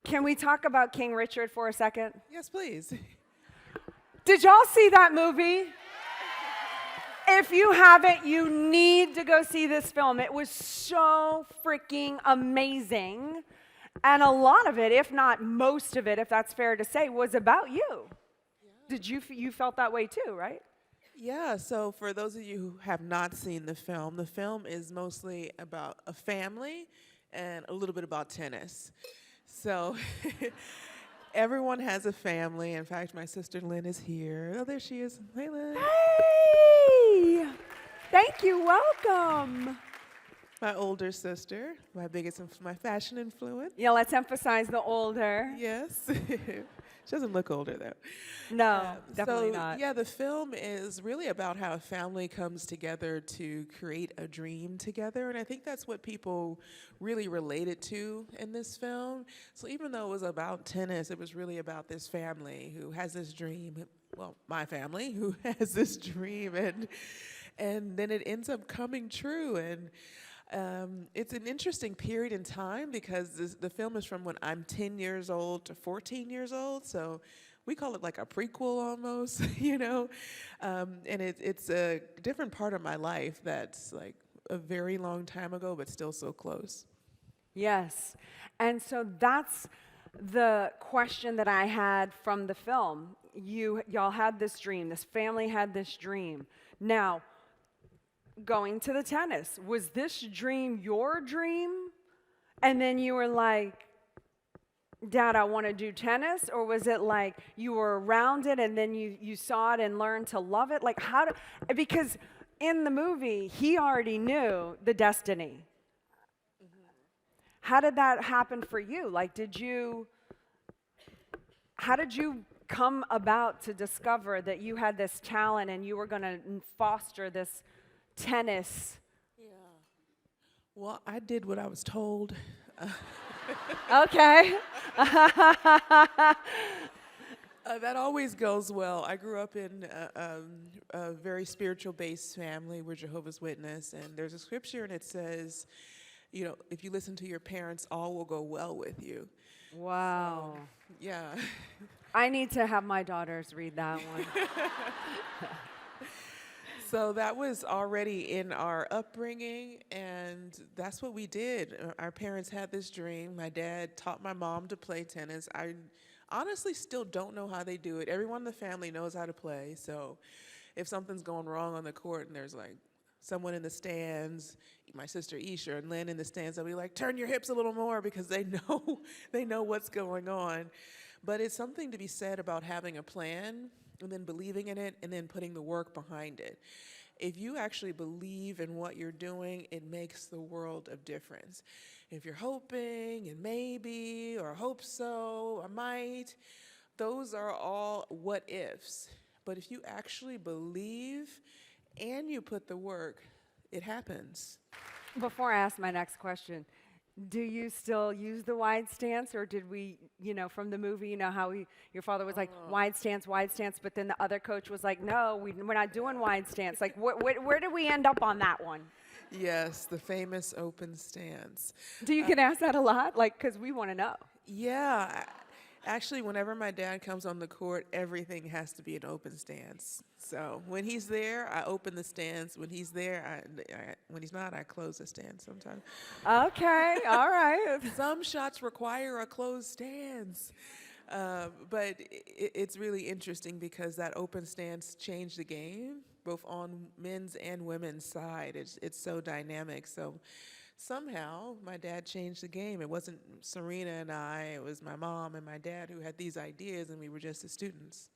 Can we talk about King Richard for a second? Yes, please. Did y'all see that movie? If you haven't, you need to go see this film. It was so freaking amazing. And a lot of it, if not most of it, if that's fair to say, was about you. Yeah. Did you felt that way too, right? Yeah, so for those of you who have not seen the film is mostly about a family and a little bit about tennis. So everyone has a family. In fact, my sister Lynn is here. Oh, there she is. Hey, Lynn. Hey! Thank you. Welcome. My older sister, my fashion influence. Yeah, let's emphasize the older. Yes. She doesn't look older, though. No, definitely not. Yeah, the film is really about how a family comes together to create a dream together, and I think that's what people really related to in this film. So even though it was about tennis, it was really about this family who has this dream, well, my family, who has this dream, and then it ends up coming true, and it's an interesting period in time because the film is from when I'm 10 years old to 14 years old, so we call it like a prequel almost, you know? And it's a different part of my life that's like a very long time ago, but still so close. Yes, and so that's the question that I had from the film. Y'all had this dream, this family had this dream. Now, going to the tennis, was this dream your dream? And then you were like, Dad, I want to do tennis? Or was it like you were around it and then you saw it and learned to love it? Like because in the movie, he already knew the destiny. Mm-hmm. How did that happen for you? Like, how did you come about to discover that you had this talent and you were going to foster this tennis? Yeah. Well, I did what I was told. Okay. That always goes well. I grew up in a very spiritual-based family. We're Jehovah's Witness, and there's a scripture, and it says, you know, if you listen to your parents, all will go well with you. Wow. So, yeah. I need to have my daughters read that one. So that was already in our upbringing, and that's what we did. Our parents had this dream. My dad taught my mom to play tennis. I honestly still don't know how they do it. Everyone in the family knows how to play, so if something's going wrong on the court and there's like someone in the stands, my sister Isha and Lynn in the stands, they'll be like, turn your hips a little more, because they know what's going on. But it's something to be said about having a plan and then believing in it and then putting the work behind it. If you actually believe in what you're doing, it makes the world of difference. If you're hoping and maybe or hope so or might, those are all what ifs. But if you actually believe and you put the work, it happens. Before I ask my next question, do you still use the wide stance, or did we, from the movie, how your father was like, wide stance, but then the other coach was like, no, we're not doing wide stance. Like, where did we end up on that one? Yes, the famous open stance. Do you get asked that a lot? Like, because we want to know. Yeah. Actually, whenever my dad comes on the court, everything has to be an open stance. So when he's there, I open the stance. When he's there, when he's not, I close the stance sometimes. Okay, all right. Some shots require a closed stance. But it's really interesting because that open stance changed the game, both on men's and women's side. It's so dynamic. So somehow my dad changed the game. It wasn't Serena and I, it was my mom and my dad who had these ideas, and we were just the students.